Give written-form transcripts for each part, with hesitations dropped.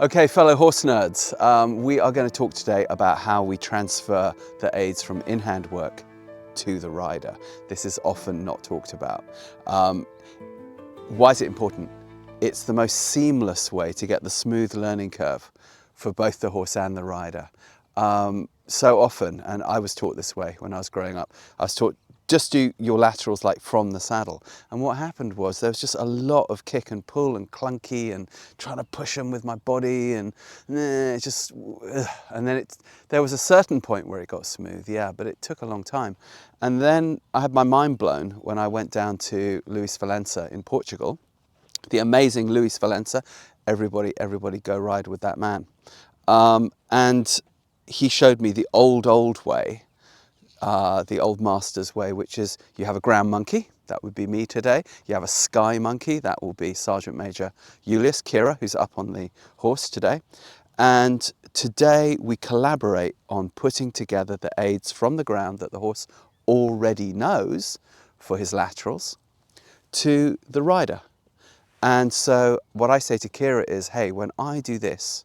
Okay, fellow horse nerds, we are going to talk today about how we transfer the aids from in-hand work to the rider. This is often not talked about. Why is it important? It's the most seamless way to get the smooth learning curve for both the horse and the rider. So often, and I was taught this way when I was growing up, I was taught just do your laterals like from the saddle. And what happened was there was just a lot of kick and pull and clunky and trying to push them with my body and there was a certain point where it got smooth, yeah, but it took a long time. And then I had my mind blown when I went down to Luis Valença in Portugal, the amazing Luis Valença. Everybody go ride with that man. And he showed me the old way, the old master's way, which is you have a ground monkey, that would be me today. You have a sky monkey, that will be Sergeant Major Julius Kira, who's up on the horse today. And today we collaborate on putting together the aids from the ground that the horse already knows for his laterals to the rider. And so what I say to Kira is, hey, when I do this,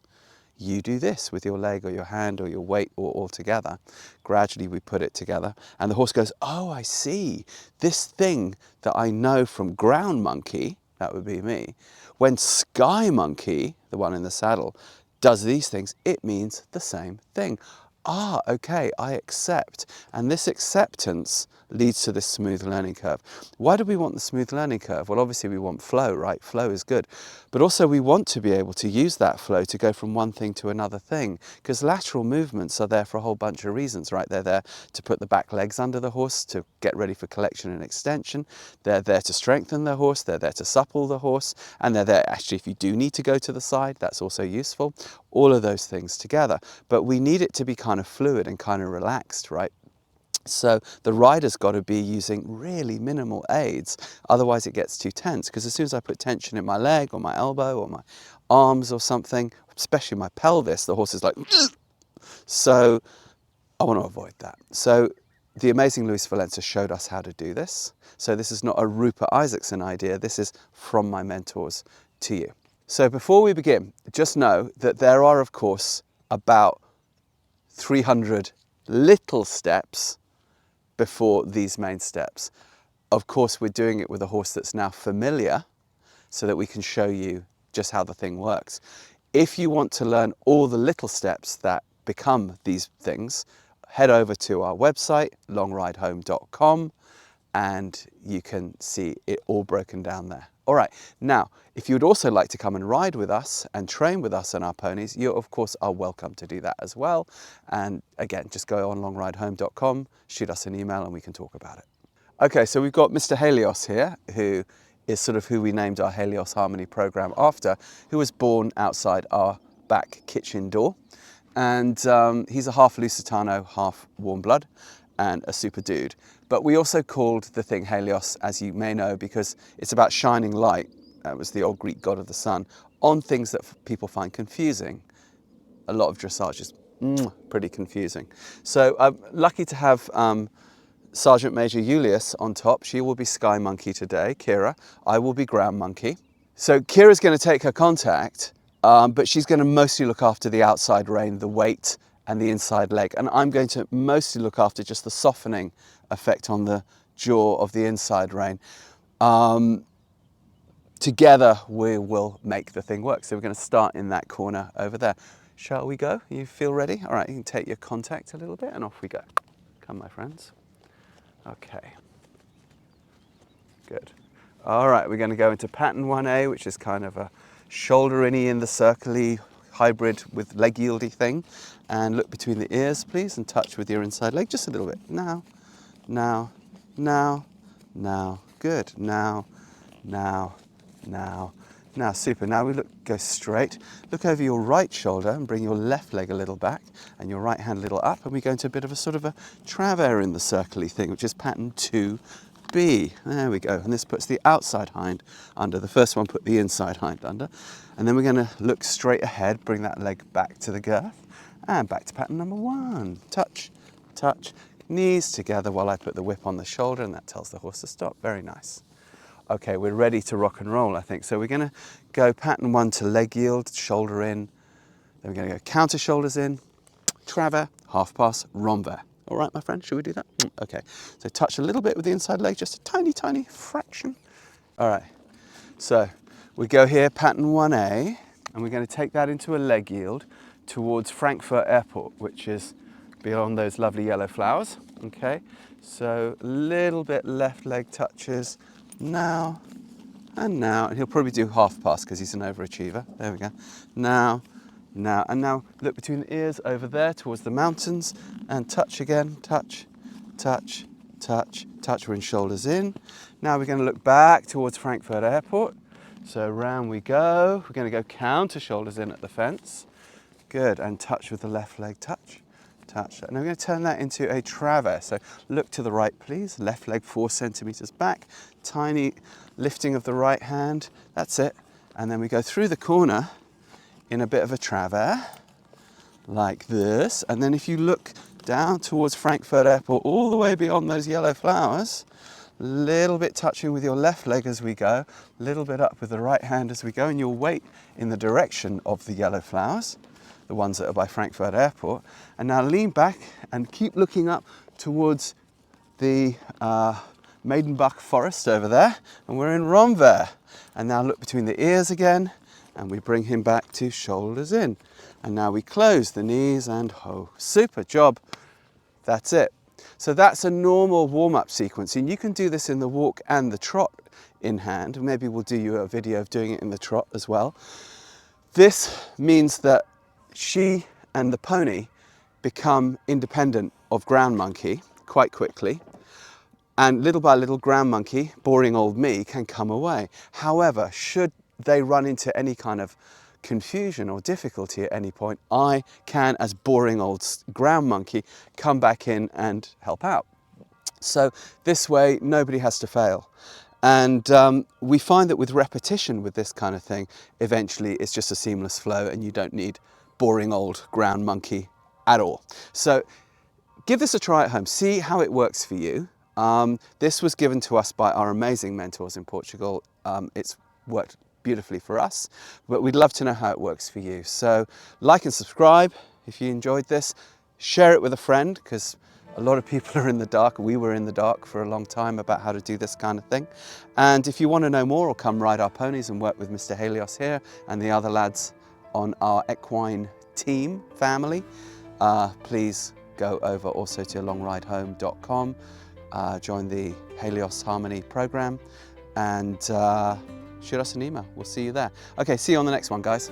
you do this with your leg or your hand or your weight or all together. Gradually we put it together and the horse goes, oh, I see. This thing that I know from ground monkey, that would be me, when sky monkey, the one in the saddle, does these things, it means the same thing. Ah, okay, I accept. And this acceptance leads to this smooth learning curve. Why do we want the smooth learning curve? Well, obviously we want flow, right? Flow is good. But also we want to be able to use that flow to go from one thing to another thing, because lateral movements are there for a whole bunch of reasons, right? They're there to put the back legs under the horse, to get ready for collection and extension. They're there to strengthen the horse. They're there to supple the horse. And they're there, actually, if you do need to go to the side, that's also useful. All of those things together. But we need it to be kind of fluid and kind of relaxed, right? So the rider's got to be using really minimal aids, otherwise it gets too tense, because as soon as I put tension in my leg or my elbow or my arms or something, especially my pelvis, the horse is like, so I want to avoid that. So the amazing Luis Valença showed us how to do this. So this is not a Rupert Isaacson idea, this is from my mentors to you. So before we begin, just know that there are, of course, about 300 little steps before these main steps. Of course, we're doing it with a horse that's now familiar so that we can show you just how the thing works. If you want to learn all the little steps that become these things, head over to our website, longridehome.com, and you can see it all broken down there. All right, now, if you would also like to come and ride with us and train with us on our ponies, you of course are welcome to do that as well. And again, just go on longridehome.com, shoot us an email and we can talk about it. Okay, so we've got Mr. Helios here, who is sort of who we named our Helios Harmony program after, who was born outside our back kitchen door. And he's a half Lusitano, half warm blood, and a super dude. But we also called the thing Helios, as you may know, because it's about shining light, that was the old Greek god of the sun, on things that people find confusing. A lot of dressage is pretty confusing. So I'm lucky to have Sergeant Major Julius on top. She will be Sky Monkey today, Kira. I will be Ground Monkey. So Kira's going to take her contact, but she's going to mostly look after the outside rein, the weight, and the inside leg. And I'm going to mostly look after just the softening effect on the jaw of the inside rein. Together we will make the thing work. So we're going to start in that corner over there. Shall we go? You feel ready? All right, you can take your contact a little bit and off we go. Come, my friends. Okay. Good. All right, we're going to go into pattern 1A, which is kind of a shoulder-inny in the circle-y hybrid with leg yieldy thing. And look between the ears, please, and touch with your inside leg just a little bit. Now, now, now, now. Good. Now, now, now. Now, super. Now we go straight. Look over your right shoulder and bring your left leg a little back and your right hand a little up. And we go into a bit of a sort of a Traver in the circle-y thing, which is pattern 2B. There we go. And this puts the outside hind under. The first one put the inside hind under. And then we're going to look straight ahead, bring that leg back to the girth. And back to pattern number 1. Touch, touch, knees together while I put the whip on the shoulder, and that tells the horse to stop. Very nice. Okay, we're ready to rock and roll, I think. So we're going to go pattern 1 to leg yield, shoulder in, Then we're going to go counter shoulders in, Traver, half pass, Romvé. All right, my friend, should we do that? Okay, so touch a little bit with the inside leg, just a tiny, tiny fraction. All right, so we go here, pattern 1A, and we're going to take that into a leg yield towards Frankfurt Airport, which is beyond those lovely yellow flowers. Okay, so a little bit left leg touches now, and he'll probably do half pass because he's an overachiever. There we go. Now, and now look between the ears over there towards the mountains and touch again, touch, touch, touch, touch. We're in shoulders in. Now we're going to look back towards Frankfurt Airport. So round we go. We're going to go counter shoulders in at the fence. Good, and touch with the left leg, touch, touch. And I'm going to turn that into a Traver. So look to the right, please. Left leg 4 centimeters back. Tiny lifting of the right hand. That's it. And then we go through the corner in a bit of a Traver, like this. And then if you look down towards Frankfurt Airport, all the way beyond those yellow flowers, little bit touching with your left leg as we go, little bit up with the right hand as we go, and your weight in the direction of the yellow flowers, the ones that are by Frankfurt Airport. And now lean back and keep looking up towards the Maidenbach forest over there, and we're in Romvé. And now look between the ears again, and we bring him back to shoulders in. And now we close the knees and ho. Super job. That's it. So that's a normal warm-up sequence, and you can do this in the walk and the trot in hand. Maybe we'll do you a video of doing it in the trot as well. This means that she and the pony become independent of ground monkey quite quickly. And little by little, ground monkey, boring old me, can come away. However, should they run into any kind of confusion or difficulty at any point, I can, as boring old ground monkey, come back in and help out. So this way, nobody has to fail. And we find that with repetition with this kind of thing, eventually it's just a seamless flow and you don't need boring old ground monkey at all. So give this a try at home, see how it works for you. This was given to us by our amazing mentors in Portugal. It's worked beautifully for us, but we'd love to know how it works for you. So like and subscribe if you enjoyed this. Share it with a friend, because a lot of people are in the dark. We were in the dark for a long time about how to do this kind of thing. And if you want to know more or come ride our ponies and work with Mr. Helios here and the other lads on our equine team family, please go over also to longridehome.com. Join the Helios Harmony program and shoot us an email. We'll see you there. Okay, see you on the next one, guys.